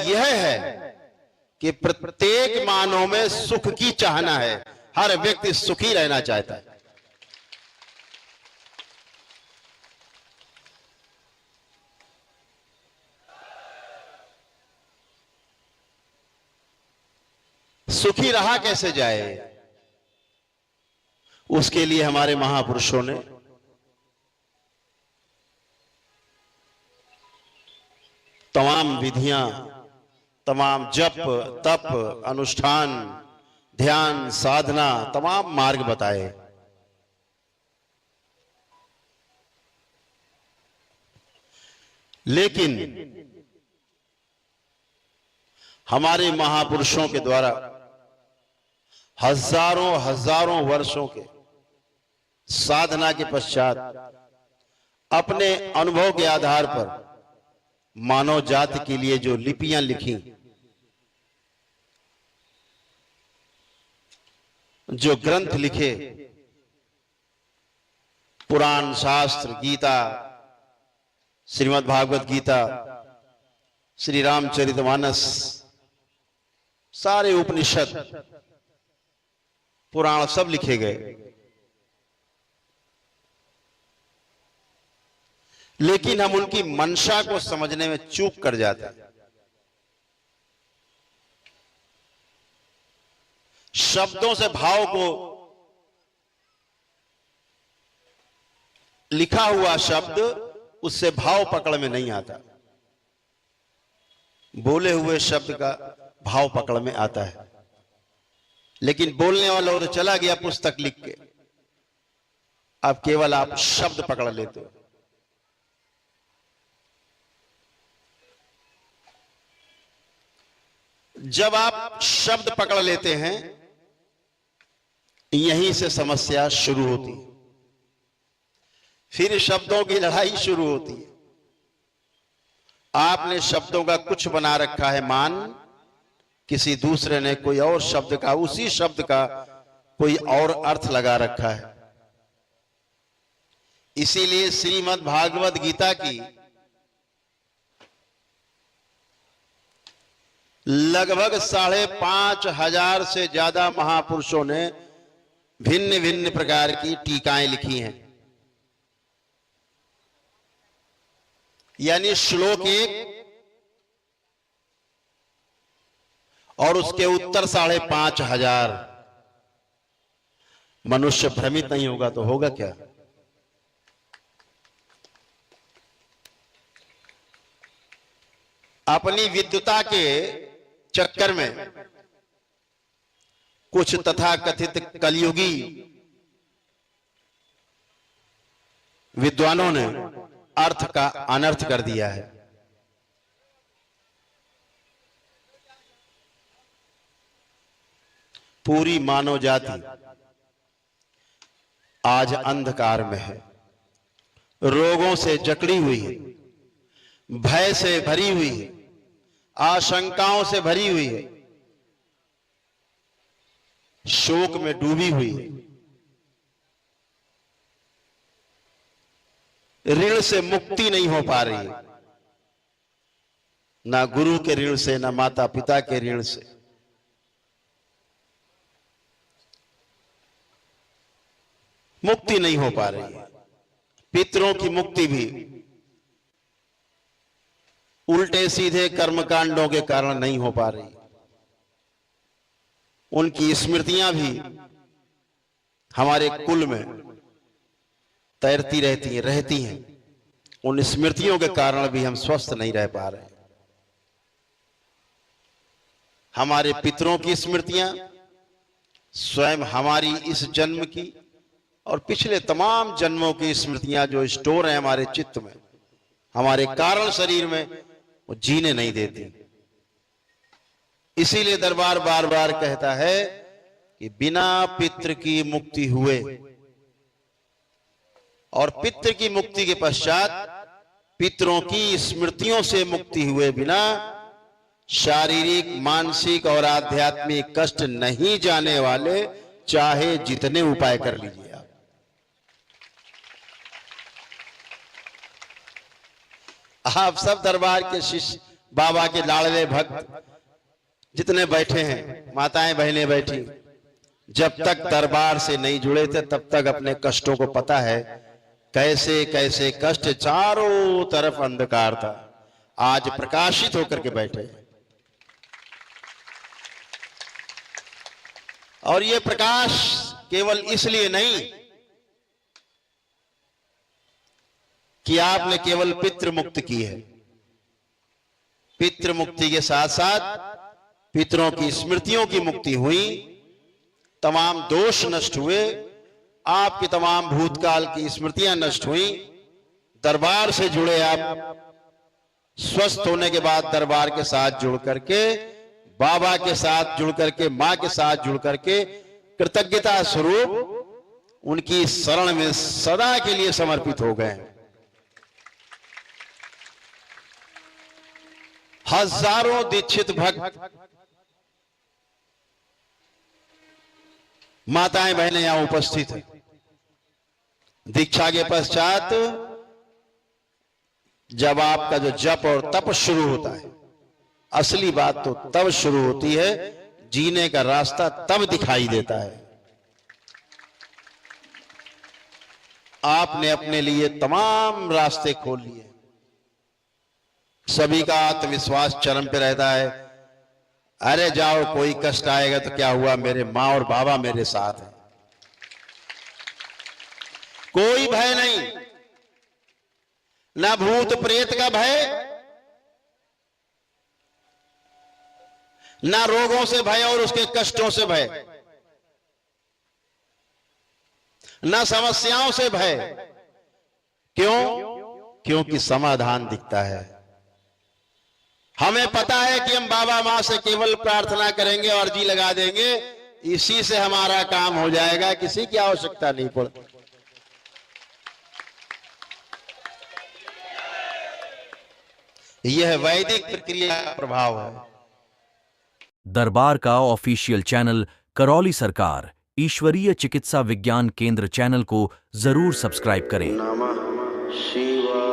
यह है कि प्रत्येक मानव में सुख की चाहना है। हर व्यक्ति सुखी रहना चाहता है। सुखी रहा कैसे जाए, उसके लिए हमारे महापुरुषों ने तमाम विधियां, तमाम जप तप अनुष्ठान ध्यान साधना तमाम मार्ग बताए। लेकिन हमारे महापुरुषों के द्वारा हजारों हजारों वर्षों के साधना के पश्चात अपने अनुभव के आधार पर मानव जाति के लिए जो लिपियां लिखी, जो ग्रंथ लिखे, पुराण शास्त्र गीता, श्रीमद् भागवत गीता, श्री रामचरितमानस, सारे उपनिषद पुराण सब लिखे गए। लेकिन हम उनकी मंशा को समझने में चूक कर जाते हैं। शब्दों से भाव को, लिखा हुआ शब्द उससे भाव पकड़ में नहीं आता, बोले हुए शब्द का भाव पकड़ में आता है। लेकिन बोलने वाला तो चला गया पुस्तक लिख के, अब केवल आप शब्द पकड़ लेते हो। जब आप शब्द पकड़ लेते हैं, यहीं से समस्या शुरू होती है। फिर शब्दों की लड़ाई शुरू होती है। आपने शब्दों का कुछ बना रखा है मान, किसी दूसरे ने कोई और शब्द का, उसी शब्द का कोई और अर्थ लगा रखा है। इसीलिए श्रीमद् भागवत गीता की लगभग 5,500 से ज्यादा महापुरुषों ने भिन्न भिन्न प्रकार की टीकाएं लिखी हैं। यानी श्लोक एक और उसके उत्तर 5,500। मनुष्य भ्रमित नहीं होगा तो होगा क्या? अपनी विद्वता के चक्कर में कुछ तथाकथित कलयुगी विद्वानों ने अर्थ का अनर्थ कर दिया है। पूरी मानव जाति आज अंधकार में है, रोगों से जकड़ी हुई है, भय से भरी हुई है, आशंकाओं से भरी हुई है, शोक में डूबी हुई है, ऋण से मुक्ति नहीं हो पा रही है, ना गुरु के ऋण से, ना माता पिता के ऋण से। मुक्ति नहीं हो पा रही है। पितरों की मुक्ति भी उल्टे सीधे कर्मकांडों के कारण नहीं हो पा रही। उनकी स्मृतियां भी हमारे कुल में तैरती रहती हैं। उन स्मृतियों के कारण भी हम स्वस्थ नहीं रह पा रहे। हमारे पितरों की स्मृतियां स्वयं हमारी इस जन्म की और पिछले तमाम जन्मों की स्मृतियां जो स्टोर हैं हमारे चित्त में, हमारे कारण शरीर में, वो जीने नहीं देती। इसीलिए दरबार बार बार कहता है कि बिना पितृ की मुक्ति हुए और पितृ की मुक्ति के पश्चात पितरों की स्मृतियों से मुक्ति हुए बिना शारीरिक, मानसिक और आध्यात्मिक कष्ट नहीं जाने वाले चाहे जितने उपाय कर लीजिए आप सब दरबार के शिष्य बाबा के लाडले भक्त जितने बैठे हैं, माताएं बहनें बैठी, जब तक दरबार से नहीं जुड़े थे तब तक अपने कष्टों को पता है, कैसे कैसे कष्ट, चारों तरफ अंधकार था, आज प्रकाशित होकर के बैठे हैं। और ये प्रकाश केवल इसलिए नहीं कि आपने केवल पितृ मुक्त की है, पितृ मुक्ति के साथ साथ पितरों की स्मृतियों की मुक्ति हुई, तमाम दोष नष्ट हुए, आपकी तमाम भूतकाल की स्मृतियां नष्ट हुई, दरबार से जुड़े आप, स्वस्थ होने के बाद दरबार के साथ जुड़ करके, बाबा के साथ जुड़ करके, मां के साथ जुड़ करके कृतज्ञता स्वरूप उनकी शरण में सदा के लिए समर्पित हो गए। हजारों दीक्षित भक्त, माताएं बहनें यहां उपस्थित हैं। दीक्षा के पश्चात जब आपका जो जप और तप शुरू होता है, असली बात तो तब शुरू होती है, जीने का रास्ता तब दिखाई देता है। आपने अपने लिए तमाम रास्ते खोल लिए, सभी का आत्मविश्वास चरम पे रहता है, अरे जाओ कोई कष्ट आएगा तो क्या हुआ, मेरे मां और बाबा मेरे साथ हैं, कोई भय नहीं, ना भूत प्रेत का भय, ना रोगों से भय और उसके कष्टों से भय, ना समस्याओं से भय। क्यों? क्योंकि समाधान दिखता है। हमें पता है कि हम बाबा मां से केवल प्रार्थना करेंगे और अर्जी लगा देंगे, इसी से हमारा काम हो जाएगा, किसी की आवश्यकता नहीं पड़ती। यह वैदिक प्रक्रिया का प्रभाव है। दरबार का ऑफिशियल चैनल करौली सरकार ईश्वरीय चिकित्सा विज्ञान केंद्र चैनल को जरूर सब्सक्राइब करें। नमः शिवाय।